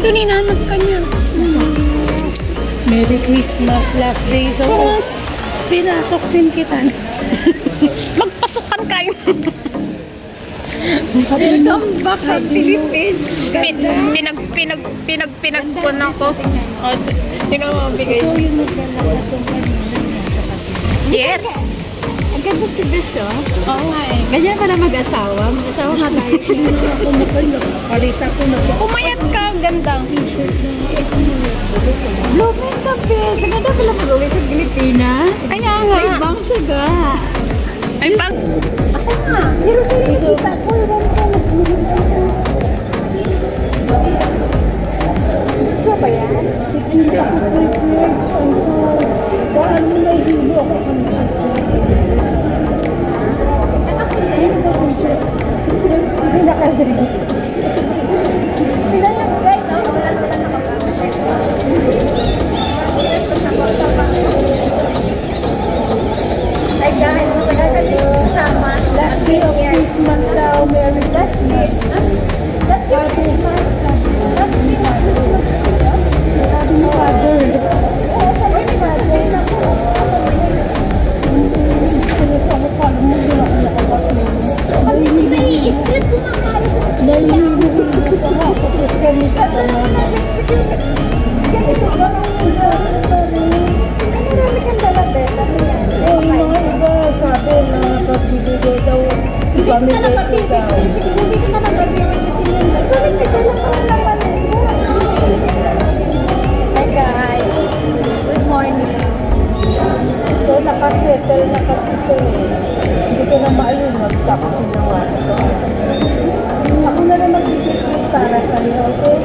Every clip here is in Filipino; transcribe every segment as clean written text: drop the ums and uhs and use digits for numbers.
Nandun hinanap ka niya. Merry Christmas, last day daw. Pinasok din kita. Magpasukan kayo. Welcome back to Philippines. Pinagpunan ko. Sino mo bigay? Ito yung naglalala itong kanina. Yes. Ang ganda si Bes, oh. Oo nga eh. Ganyan pala mag-asawa. Mag-asawa nga tayo. Ako nakala. Parita ko na. Pumayat ka, ganda. Blooming ka, Bes. Ang ganda pala mag-uwi sa Pilipinas. Kaya nga. Ay, bang siya ga. Ay, pag... Ako nga. Zero-zero kita ko. Ito ba yan? Hindi ako prepared. Dahil mo na hilo ako kung Hindi nakasirigit. Sila yung guys, no? Hi guys, matagal ka din kasama. last day of Christmas daw. Merry Christmas. Last day of Christmas. Last day of Christmas. Happy Father. Oo, sabi ni Father. Ako pa, hindi na ako nakabati. Pag hindi may stress ko Nahihirap ko pa ako. Tapos kami pa naman. Ganito ba ang marami kang dalabes? Oo, mga iba sabi na pagbibigay daw. Pamilya ko daw. Hindi ko na nagagawin. Hindi ko naman. Hi guys. Good morning. So, nakasettle na kasi ito eh. Hindi ko na maalun. Magtaksi na nga. Ako na lang mag-isip para sa iyo, okay?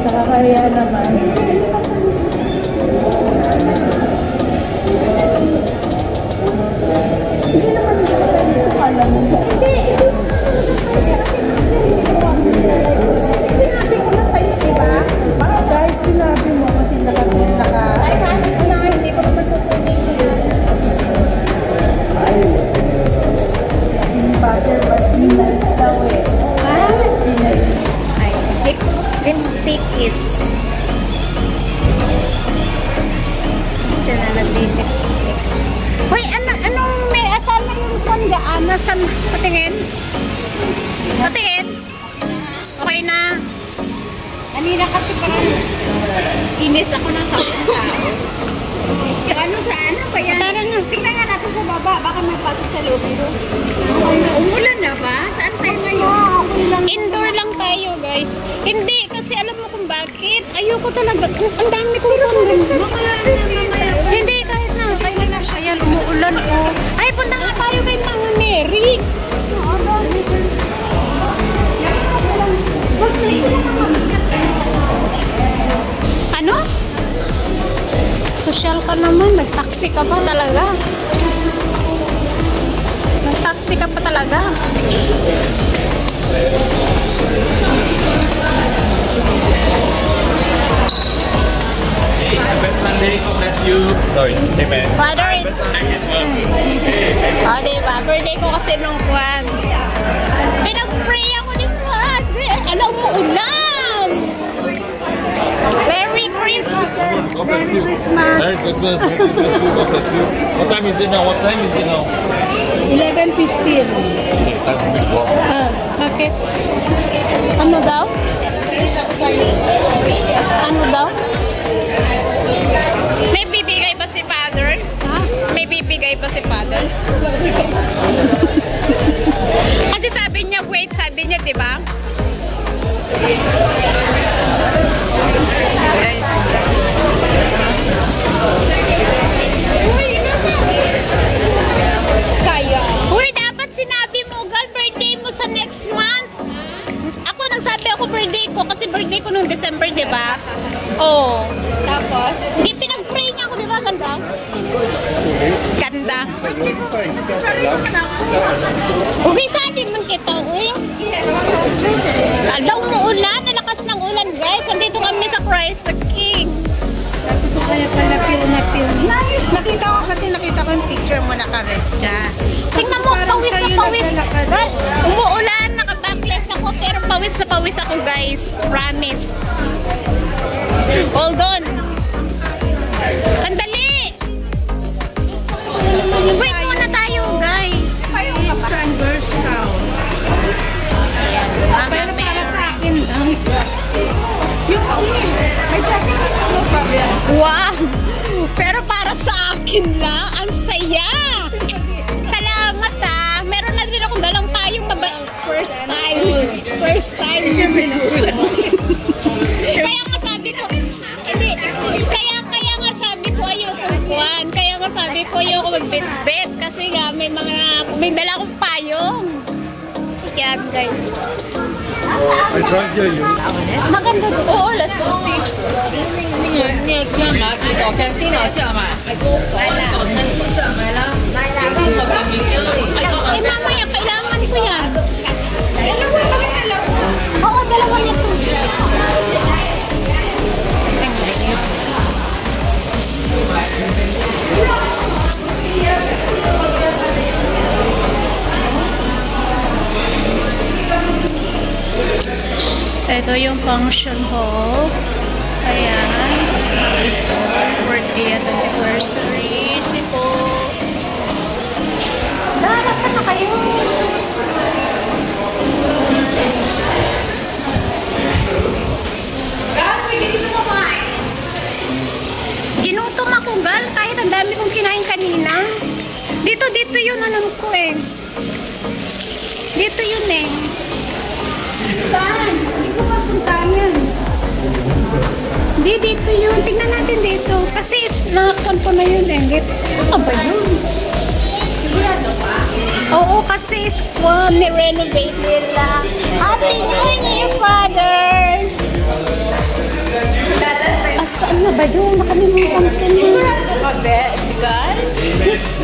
Nakakaya naman. Hindi naman ito alam mo. Sinabi ko na sa'yo, diba? Kahit sinabi mo kasi naka... Ay, kasi ko na hindi ko naman tutubig siya. Yung butter, but nice daw eh. Ay, lipstick is... Kasi na nag-lipstick. Hoy, anong may asan na yung panggaan? Nasaan? Patingin? Patingin? Okay na. Kanina kasi parang inis ako ng sakong tao. Ano sa ano ba yan? Tara na. Tingnan nga natin sa baba. Baka may pasok sa loob nito. Umulan na ba? Saan tayo ngayon? Indoor lang tayo, guys. Hindi, kasi alam mo kung bakit. Ayoko talaga. Ang dami kong kondom. Hindi, kahit na. Kailan na siya yan. Umuulan ko. Ay, punta nga tayo kay Mga Mary. Ano? Social ka naman. Nag-taxi ka pa talaga. Nag-taxi ka pa talaga. Sunday, bless you. Sorry, amen. Father, diba? Birthday ko kasi nung kwan. Pinag-pray ako ni Father. Alam mo, ulan! Merry Christmas! God bless you. Merry Christmas. Merry Christmas too. God bless you. What time is it now? What time is it now? 11:15. Time to go. Okay. Ano daw? Ano daw? May bibigay ba si Father? Ha? May bibigay ba si Father? Kasi sabi niya, wait, sabi niya, di ba? Guys. Sayang. Uy, dapat sinabi mo, girl, birthday mo sa next month. Ako, nagsabi ako birthday ko kasi birthday ko noong December, di ba? Oo. Tapos? Hindi, pinag-pray niya ako, di ba? Ganda? Ganda. Uwi sa atin man kita, uwi. Alaw mo ulan, nalakas ng ulan, guys. Nandito kami sa Christ the King. Ito kaya pala feel. Nakita ko yung picture mo na kareta. Tingnan mo, pawis na pawis. Guys, umuulan, naka-backless ako, pero pawis na pawis ako, guys. Promise. Hold on. Andali! Wait muna tayo, guys. Isang Girl Scout. Pero para sa akin lang. Yung may jacket ako pa. Wow! Pero para sa akin lang, ang saya! Salamat ah! Meron na din akong dalang payong first time. First time. Kaya nga sabi ko, hindi, kaya nga sabi ko ayoko kuwan. Kaya nga sabi ko ayoko magbitbit kasi nga may dala akong payong. Kaya guys. I can't hear you. Maganda doon. Oo, last to see. Eh, mamaya, kailangan ko yan. Oo, dalawa niya to. Ito yung function hall. Ayan. Ito, 40th anniversary. Sipo. Dara, saan na kayo? Ginutom ako, gal. Kahit ang dami kong kinain kanina. Dito yun, alam ko eh. Dito yun eh. Saan? Hindi ko mapuntahan yan. Hindi, dito yun. Tingnan natin dito. Kasi nakakon ko na yun eh. Ano ba yun? Sigurado pa? Oo, kasi ni-renovate nila. Happy New Year, Father! Saan na ba yun? Nakalimutan ko na. Sigurado ka, Beth? Gal? Yes,